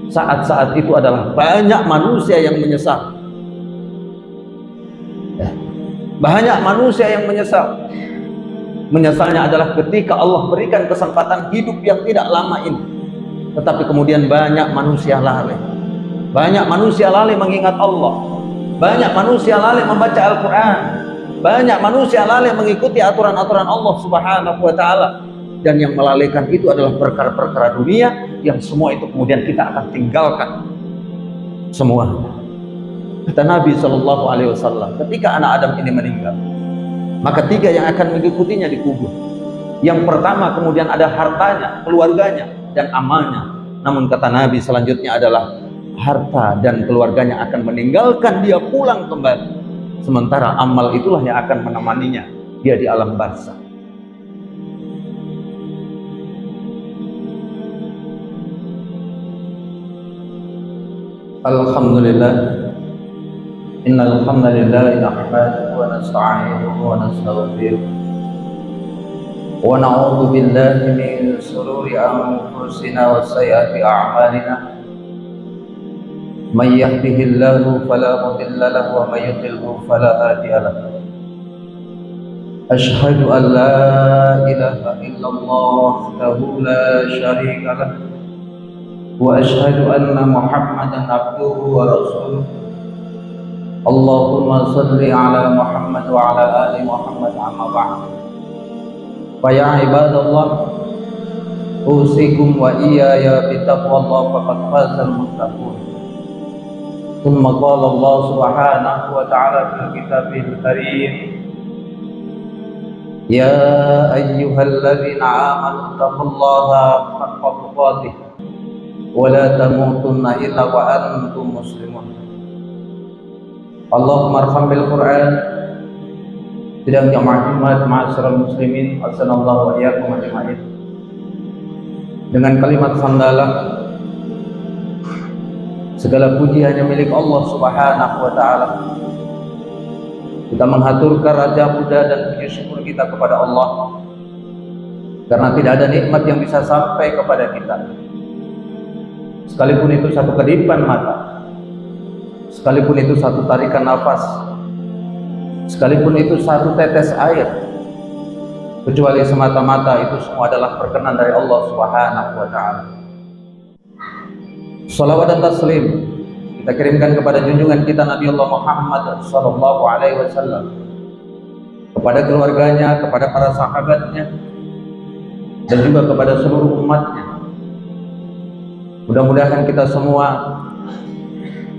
Saat-saat itu adalah banyak manusia yang menyesal. Banyak manusia yang menyesal. Menyesalnya adalah ketika Allah berikan kesempatan hidup yang tidak lama ini, tetapi kemudian banyak manusia lalai. Banyak manusia lalai mengingat Allah. Banyak manusia lalai membaca Al-Quran. Banyak manusia lalai mengikuti aturan-aturan Allah Subhanahu wa Ta'ala. Dan yang melalaikan itu adalah perkara-perkara dunia yang semua itu kemudian kita akan tinggalkan semua. Kata Nabi SAW, ketika anak Adam ini meninggal, maka 3 yang akan mengikutinya dikubur. Yang pertama kemudian ada hartanya, keluarganya, dan amalnya. Namun kata Nabi selanjutnya adalah harta dan keluarganya akan meninggalkan dia pulang kembali. Sementara amal itulah yang akan menemaninya dia di alam barzakh. Alhamdulillah. Innal hamdalillah nahmaduhu wa nasta'inuhu wa nastaghfiruh. Wa na'udzu billahi min shururi anfusina wa sayyiati a'malina. May yahdihillahu fala mudilla lahu wa may yudlilhu fala hadiya lahu. Asyhadu an la ilaha illallah wahdahu la syarika lahu wa asyhadu anna Muhammadan abduhu wa rasuluh. Allahumma salli ala Muhammad wa ala ali Muhammad amma ba'd. Fa ya ibadallah, usikum wa iyaya bitaqwallah faqad fazal muttaqun. Thumma qala Allah subhanahu wa ta'ala fil kitabil karim, ya ayyuhalladzina amanu taqullaha haqqa tuqatih wa la tamutunna illa wa antum muslimun. Allahumma arham bil Quran. Sidang jamaah Jumat ma'asyiral muslimin, assalamualaikum wa iyyakum ajma'in. Dengan kalimat hamdalah, segala puji hanya milik Allah Subhanahu wa Ta'ala. Kita menghaturkan raja puja dan puji syukur kita kepada Allah, karena tidak ada nikmat yang bisa sampai kepada kita, sekalipun itu satu kedipan mata, sekalipun itu satu tarikan nafas, sekalipun itu satu tetes air, kecuali semata-mata itu semua adalah perkenan dari Allah Subhanahu wa Ta'ala. Salawat dan taslim kita kirimkan kepada junjungan kita Nabi Allah Muhammad sallallahu alaihi wasallam, kepada keluarganya, kepada para sahabatnya, dan juga kepada seluruh umatnya. Mudah-mudahan kita semua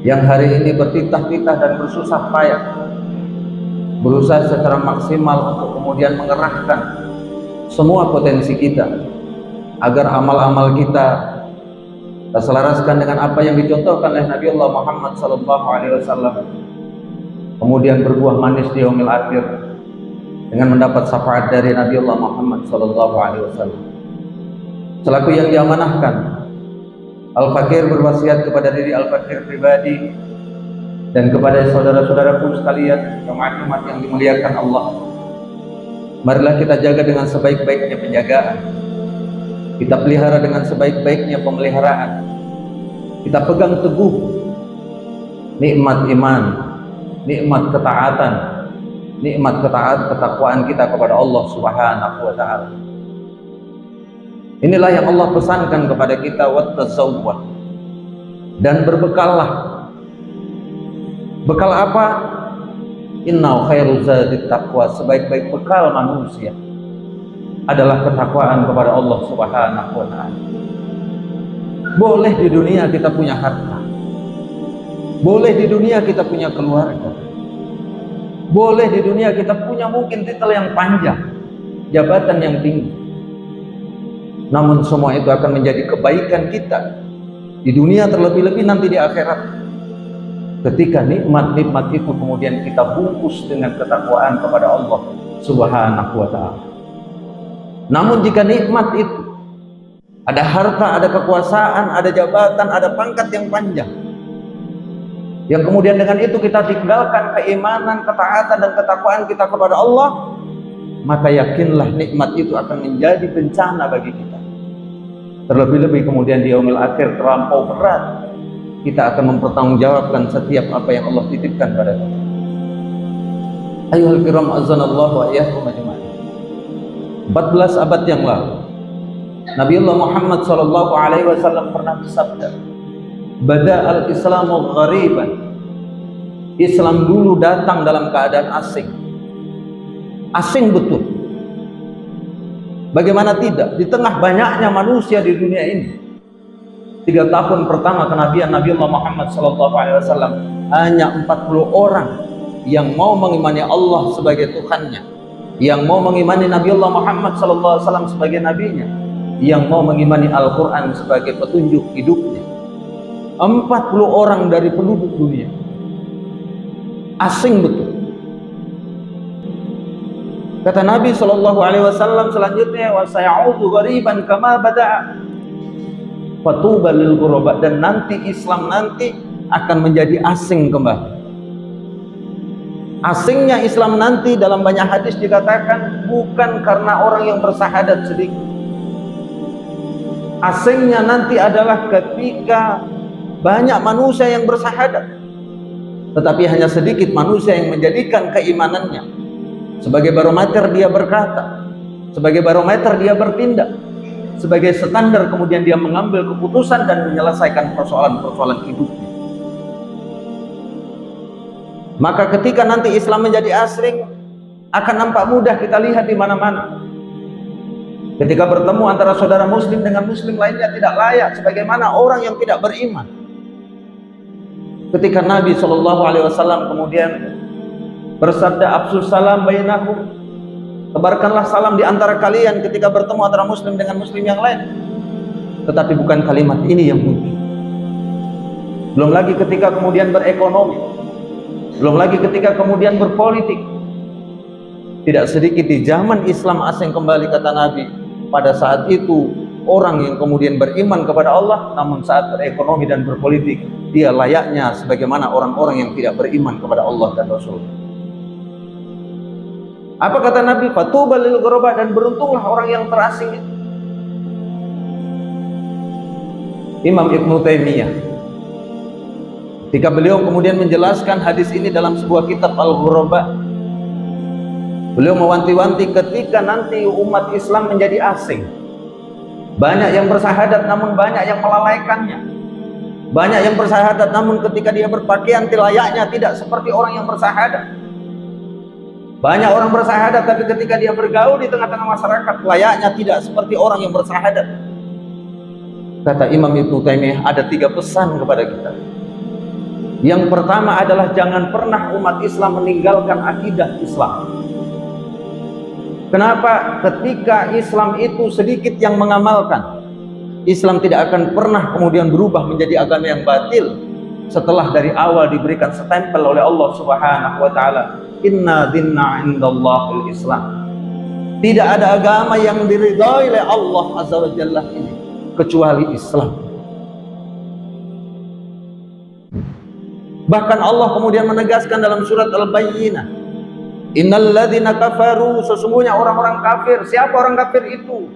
yang hari ini bertitah-titah dan bersusah payah berusaha secara maksimal untuk kemudian mengerahkan semua potensi kita agar amal-amal kita terselaraskan dengan apa yang dicontohkan oleh Nabi Allah Muhammad SAW, kemudian berbuah manis di yaumil akhir dengan mendapat syafaat dari Nabi Allah Muhammad SAW. Selaku yang diamanahkan, Al-Fakir berwasiat kepada diri Al-Fakir pribadi dan kepada saudara-saudaraku sekalian jemaah Jumat yang dimuliakan Allah. Marilah kita jaga dengan sebaik-baiknya penjagaan, kita pelihara dengan sebaik-baiknya pemeliharaan, kita pegang teguh nikmat iman, nikmat ketaatan, nikmat ketakwaan kita kepada Allah Subhanahu wa Ta'ala. Inilah yang Allah pesankan kepada kita, wattazawwad, dan berbekallah. Bekal apa? Inna khairu zadit taqwa, sebaik-baik bekal manusia adalah ketakwaan kepada Allah Subhanahu wa Ta'ala. Boleh di dunia kita punya harta, boleh di dunia kita punya keluarga, boleh di dunia kita punya mungkin titel yang panjang, jabatan yang tinggi, namun semua itu akan menjadi kebaikan kita di dunia, terlebih-lebih nanti di akhirat, ketika nikmat-nikmat itu kemudian kita bungkus dengan ketakwaan kepada Allah Subhanahu wa Ta'ala. Namun jika nikmat itu ada harta, ada kekuasaan, ada jabatan, ada pangkat yang panjang, yang kemudian dengan itu kita tinggalkan keimanan, ketaatan, dan ketakwaan kita kepada Allah, maka yakinlah nikmat itu akan menjadi bencana bagi kita. Terlebih-lebih kemudian di yaumil akhir terlampau berat, kita akan mempertanggungjawabkan setiap apa yang Allah titipkan pada kita. Ayuhal kiram azanallahu wa iyyakum ajma'in. 14 abad yang lalu Nabiullah Muhammad sallallahu alaihi wasallam pernah bersabda, "Bada al-Islamu ghariban." Islam dulu datang dalam keadaan asing. Asing betul. Bagaimana tidak? Di tengah banyaknya manusia di dunia ini. 3 tahun pertama kenabian Nabiullah Muhammad SAW hanya 40 orang yang mau mengimani Allah sebagai Tuhannya, yang mau mengimani Nabiullah Muhammad SAW sebagai nabinya, yang mau mengimani Al-Quran sebagai petunjuk hidupnya. 40 orang dari penduduk dunia. Asing betul. Kata Nabi SAW selanjutnya, wa sayaudu ghariban kama bada'a fatuba lil ghuraba, dan nanti Islam nanti akan menjadi asing kembali. Asingnya Islam nanti dalam banyak hadis dikatakan bukan karena orang yang bersahadat sedikit. Asingnya nanti adalah ketika banyak manusia yang bersahadat, tetapi hanya sedikit manusia yang menjadikan keimanannya sebagai barometer dia berkata, sebagai barometer dia bertindak, sebagai standar kemudian dia mengambil keputusan dan menyelesaikan persoalan-persoalan hidupnya. Maka ketika nanti Islam menjadi asing, akan nampak mudah kita lihat di mana-mana. Ketika bertemu antara saudara muslim dengan muslim lainnya tidak layak sebagaimana orang yang tidak beriman. Ketika Nabi SAW kemudian bersabda, "Afsus salam bainakum," tebarkanlah salam di antara kalian ketika bertemu antara muslim dengan muslim yang lain. Tetapi bukan kalimat ini yang muncul. Belum lagi ketika kemudian berekonomi, belum lagi ketika kemudian berpolitik. Tidak sedikit di zaman Islam asing kembali, kata Nabi, pada saat itu orang yang kemudian beriman kepada Allah, namun saat berekonomi dan berpolitik dia layaknya sebagaimana orang-orang yang tidak beriman kepada Allah dan Rasul. Apa kata Nabi? Fatuba lil ghuraba, dan beruntunglah orang yang terasing itu. Imam Ibnu Taimiyah ketika beliau kemudian menjelaskan hadis ini dalam sebuah kitab Al-Ghuraba, beliau mewanti-wanti ketika nanti umat Islam menjadi asing. Banyak yang bersahadat namun banyak yang melalaikannya. Banyak yang bersahadat namun ketika dia berpakaian layaknya tidak seperti orang yang bersahadat. Banyak orang bersahadat tapi ketika dia bergaul di tengah-tengah masyarakat layaknya tidak seperti orang yang bersahadat. Kata Imam Ibnu Taimiyah, ada 3 pesan kepada kita. Yang pertama adalah jangan pernah umat Islam meninggalkan akidah Islam. Kenapa? Ketika Islam itu sedikit yang mengamalkan, Islam tidak akan pernah kemudian berubah menjadi agama yang batil setelah dari awal diberikan stempel oleh Allah Subhanahu wa taala, inna dinna indallahil Islam. Tidak ada agama yang diridhai oleh Allah Azza wa Jalla ini kecuali Islam. Bahkan Allah kemudian menegaskan dalam surat Al-Bayyinah, innal ladzina kafaru, sesungguhnya orang-orang kafir. Siapa orang kafir itu?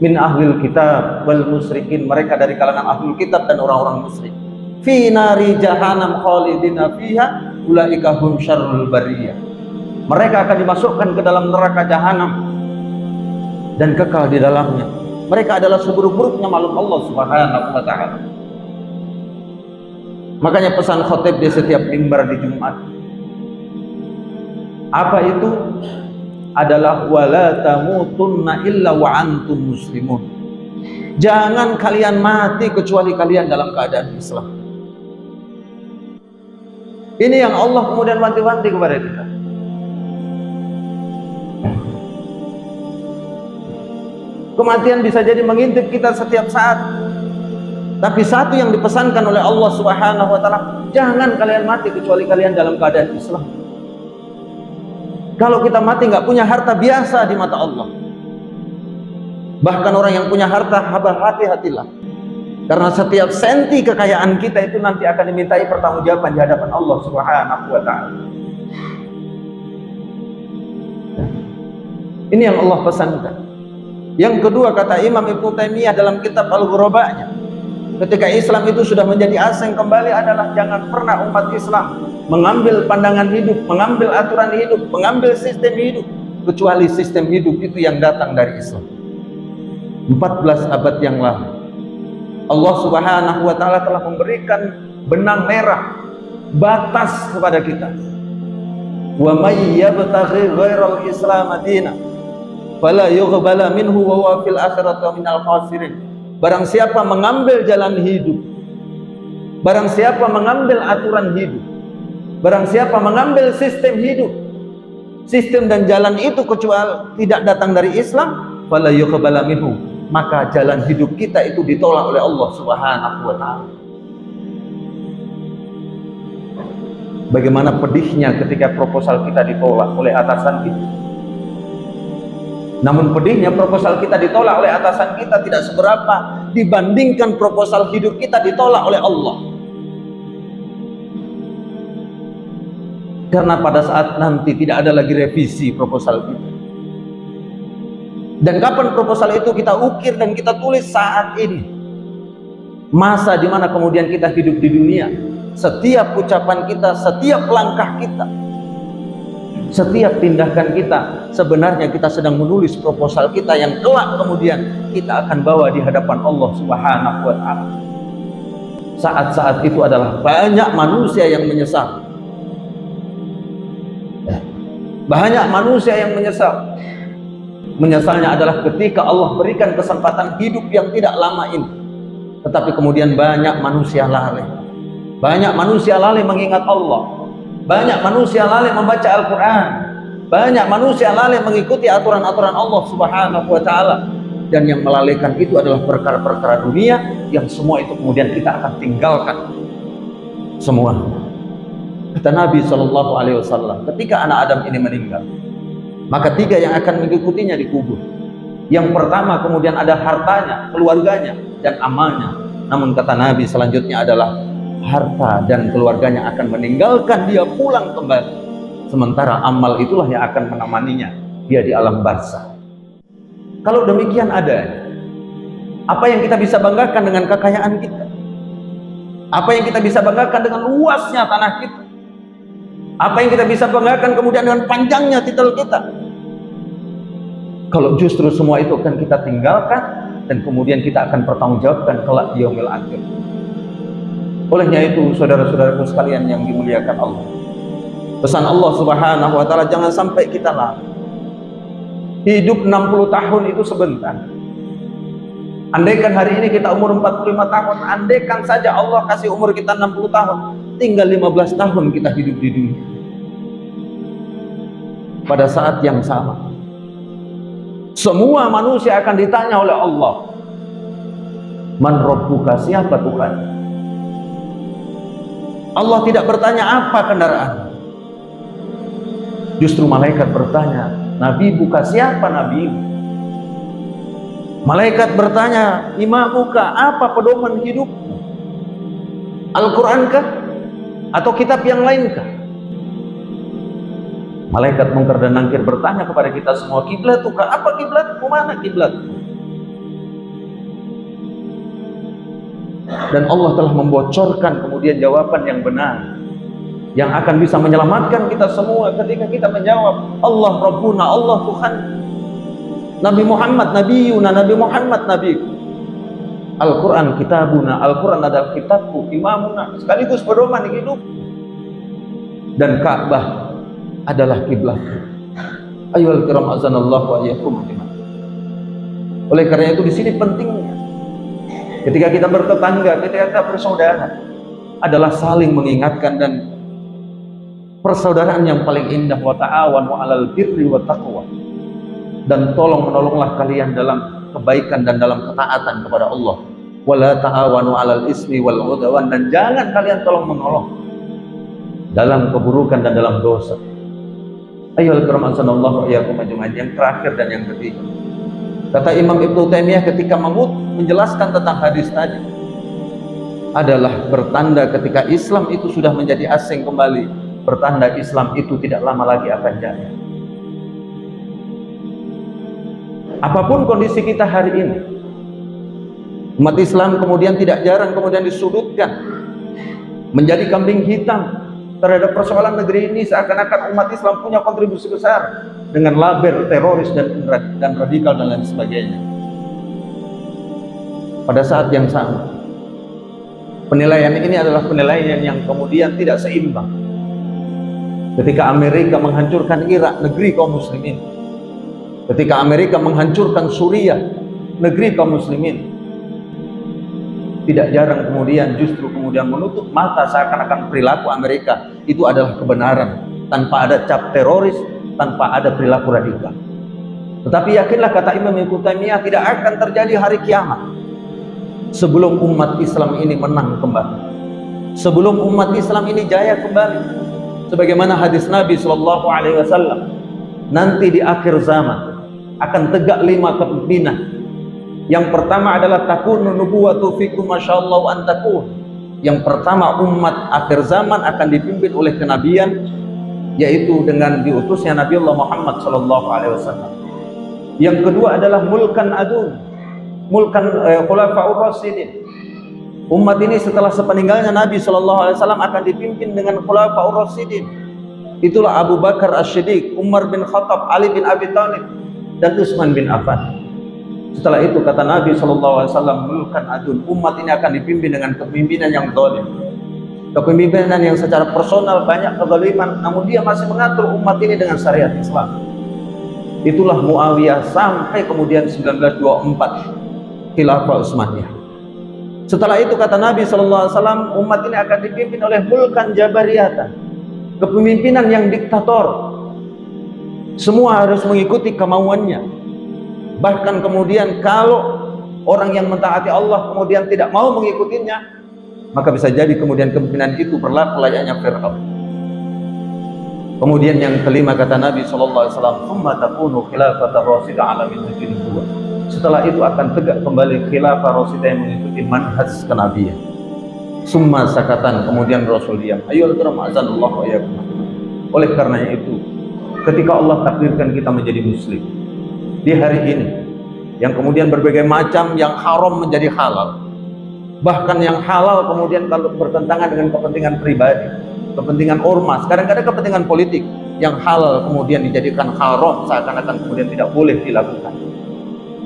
Min ahlil kitab wal musyrikin, mereka dari kalangan ahlul kitab dan orang-orang musyrik. Fi nari jahannam khalidina fiha ulaika hum syarrul bariyah. Mereka akan dimasukkan ke dalam neraka jahanam dan kekal di dalamnya. Mereka adalah seburuk-buruknya makhluk Allah Subhanahu wa taala. Makanya pesan khotib di setiap mimbar di Jumat apa itu? Adalah wala tamutunna illa wa antum muslimun. Jangan kalian mati kecuali kalian dalam keadaan Islam. Ini yang Allah kemudian wanti-wanti kepada kita. Kematian bisa jadi mengintip kita setiap saat. Tapi satu yang dipesankan oleh Allah Subhanahu wa taala, jangan kalian mati kecuali kalian dalam keadaan Islam. Kalau kita mati nggak punya harta biasa di mata Allah. Bahkan orang yang punya harta, hati-hatilah. Karena setiap senti kekayaan kita itu nanti akan dimintai pertanggungjawaban di hadapan Allah Subhanahu wa taala. Ini yang Allah pesankan. Yang kedua, kata Imam Ibnu Taimiyah dalam kitab Al-Ghuraba'nya, ketika Islam itu sudah menjadi asing kembali adalah jangan pernah umat Islam mengambil pandangan hidup, mengambil aturan hidup, mengambil sistem hidup, kecuali sistem hidup itu yang datang dari Islam. 14 abad yang lalu Allah Subhanahu wa ta'ala telah memberikan benang merah, batas kepada kita. Wa may yabtaghi ghairal islam dinan fala yuqbala minhu wa huwa fil akhirati minal khasirin. Barang siapa mengambil jalan hidup, barang siapa mengambil aturan hidup, barang siapa mengambil sistem hidup, sistem dan jalan itu kecuali tidak datang dari Islam, fala yuqbala minhu, maka jalan hidup kita itu ditolak oleh Allah Subhanahu wa ta'ala. Bagaimana pedihnya ketika proposal kita ditolak oleh atasan kita. Namun pedihnya proposal kita ditolak oleh atasan kita tidak seberapa dibandingkan proposal hidup kita ditolak oleh Allah. Karena pada saat nanti tidak ada lagi revisi proposal kita. Dan kapan proposal itu kita ukir dan kita tulis? Saat ini. Masa dimana kemudian kita hidup di dunia, setiap ucapan kita, setiap langkah kita, setiap tindakan kita, sebenarnya kita sedang menulis proposal kita yang kelak kemudian kita akan bawa di hadapan Allah Subhanahu wa ta'ala. Saat-saat itu adalah banyak manusia yang menyesal. Banyak manusia yang menyesal. Menyesalnya adalah ketika Allah berikan kesempatan hidup yang tidak lama ini, tetapi kemudian banyak manusia lalai. Banyak manusia lalai mengingat Allah. Banyak manusia lalai membaca Al-Quran. Banyak manusia lalai mengikuti aturan-aturan Allah Subhanahu wa ta'ala. Dan yang melalaikan itu adalah perkara-perkara dunia yang semua itu kemudian kita akan tinggalkan semua. Kata Nabi SAW, ketika anak Adam ini meninggal, maka 3 yang akan mengikutinya dikubur. Yang pertama kemudian ada hartanya, keluarganya, dan amalnya. Namun kata Nabi selanjutnya adalah harta dan keluarganya akan meninggalkan dia pulang kembali. Sementara amal itulah yang akan menemaninya dia di alam barzakh. Kalau demikian adanya, apa yang kita bisa banggakan dengan kekayaan kita? Apa yang kita bisa banggakan dengan luasnya tanah kita? Apa yang kita bisa banggakan kemudian dengan panjangnya titel kita? Kalau justru semua itu akan kita tinggalkan dan kemudian kita akan pertanggungjawabkan kelak di yaumil akhir. Olehnya itu, saudara-saudaraku sekalian yang dimuliakan Allah, pesan Allah Subhanahu wa ta'ala, jangan sampai kita lalai. Hidup 60 tahun itu sebentar. Andaikan hari ini kita umur 45 tahun, andaikan saja Allah kasih umur kita 60 tahun, tinggal 15 tahun kita hidup di dunia. Pada saat yang sama, semua manusia akan ditanya oleh Allah, man rabbuka, siapa Tuhan? Allah tidak bertanya apa kendaraan. Justru malaikat bertanya, Nabi buka, siapa Nabi? Malaikat bertanya, imamuka, apa pedoman hidupmu? Al-Quran kah? Atau kitab yang lain kah? Malaikat mungkar dan nangkir bertanya kepada kita semua, kiblatuka, apa kiblatmu? Mana kiblatmu? Dan Allah telah membocorkan kemudian jawaban yang benar, yang akan bisa menyelamatkan kita semua ketika kita menjawab, Allah Rabbuna, Allah Tuhan. Nabi Muhammad Nabiyuna, Nabi Muhammad Nabiku. Al-Quran kitabuna, Al-Quran adalah kitabku, imamuna, sekaligus pedoman hidup. Dan Ka'bah adalah kiblat. Ayyuhal kiram azanallahu wa iyyakum. Oleh karena itu di sini pentingnya ketika kita bertetangga, ketika kita bersaudara, adalah saling mengingatkan dan persaudaraan yang paling indah, wa ta'awanu 'alal birri wa taqwa. Dan tolong menolonglah kalian dalam kebaikan dan dalam ketaatan kepada Allah. Wala ta'awanu 'alal ismi wal 'udwan, dan jangan kalian tolong menolong dalam keburukan dan dalam dosa. Ayyuhal kiram azanallahu wa iyyakum ajma'in. Yang terakhir dan yang ketiga, kata Imam Ibnu Taimiyah ketika menjelaskan tentang hadis tadi, adalah bertanda ketika Islam itu sudah menjadi asing kembali, bertanda Islam itu tidak lama lagi akan jaya. Apapun kondisi kita hari ini, umat Islam kemudian tidak jarang kemudian disudutkan, menjadi kambing hitam terhadap persoalan negeri ini, seakan-akan umat Islam punya kontribusi besar dengan label teroris dan radikal dan lain sebagainya. Pada saat yang sama, penilaian ini adalah penilaian yang kemudian tidak seimbang. Ketika Amerika menghancurkan Irak, negeri kaum muslimin, ketika Amerika menghancurkan Suriah, negeri kaum muslimin, tidak jarang kemudian justru kemudian menutup mata, seakan-akan perilaku Amerika itu adalah kebenaran, tanpa ada cap teroris, tanpa ada perilaku radikal. Tetapi yakinlah, kata Imam Ibnu Taimiyah, tidak akan terjadi hari kiamat sebelum umat Islam ini menang kembali, sebelum umat Islam ini jaya kembali. Sebagaimana hadis Nabi Shallallahu Alaihi Wasallam, nanti di akhir zaman akan tegak 5 kepemimpinan. Yang pertama adalah takunu nubuwatu fikum masyaallah an takun. Yang pertama, umat akhir zaman akan dipimpin oleh kenabian, yaitu dengan diutusnya Nabi Allah Muhammad Shallallahu Alaihi Wasallam. Yang kedua adalah mulkan adun, mulkan khulafaur rasyidin. Umat ini setelah sepeninggalnya Nabi Shallallahu Alaihi Wasallam akan dipimpin dengan khulafaur rasyidin. Itulah Abu Bakar As-Siddiq, Umar bin Khattab, Ali bin Abi Thalib, dan Utsman bin Affan. Setelah itu kata Nabi Shallallahu Alaihi Wasallam, mulkan adun, umat ini akan dipimpin dengan kepemimpinan yang zalim, kepemimpinan yang secara personal banyak kezaliman, namun dia masih mengatur umat ini dengan syariat Islam. Itulah Muawiyah sampai kemudian 1924 Khilafah Utsmaniyah. Setelah itu kata Nabi Shallallahu Alaihi Wasallam, umat ini akan dipimpin oleh mulkan jabariyatan, kepemimpinan yang diktator. Semua harus mengikuti kemauannya. Bahkan kemudian kalau orang yang mentaati Allah kemudian tidak mau mengikutinya, maka bisa jadi kemudian kepemimpinan itu berlaku layaknya Fir'aun. Kemudian yang kelima kata Nabi Shallallahu Alaihi Wasallam, "Tsumma takunu khilafatan rasyidah 'ala minhajin nubuwah." Setelah itu akan tegak kembali khilafah rasyidah yang mengikuti manhaj kenabian. Summa sakatan, kemudian Rasul diam. Ayyuhal kiram azanallahu wa iyyakum. Oleh karenanya itu, ketika Allah takdirkan kita menjadi muslim di hari ini, yang kemudian berbagai macam yang haram menjadi halal, bahkan yang halal kemudian kalau bertentangan dengan kepentingan pribadi, kepentingan ormas, kadang-kadang kepentingan politik, yang halal kemudian dijadikan haram, seakan-akan kemudian tidak boleh dilakukan.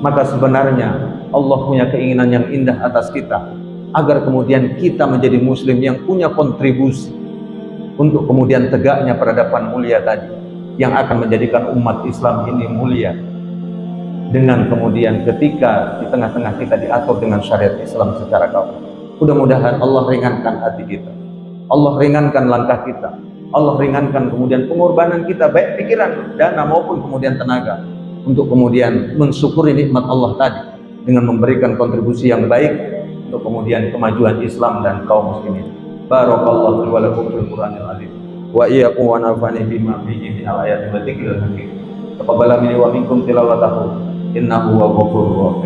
Maka sebenarnya Allah punya keinginan yang indah atas kita, agar kemudian kita menjadi muslim yang punya kontribusi untuk kemudian tegaknya peradaban mulia tadi, yang akan menjadikan umat Islam ini mulia. Dengan kemudian ketika di tengah-tengah kita diatur dengan syariat Islam secara kaum, mudah-mudahan Allah ringankan hati kita, Allah ringankan langkah kita, Allah ringankan kemudian pengorbanan kita, baik pikiran, dana maupun kemudian tenaga, untuk kemudian mensyukuri nikmat Allah tadi dengan memberikan kontribusi yang baik untuk kemudian kemajuan Islam dan kaum muslimin. Barakallahu li wa lakum fil Qur'anil azim wa iyyakum wa nafa'ani bima fihi min al-ayati wa dzikril hakim. Taqabbal minni wa minkum tilawatahu innahu huwal ghafurur rahim.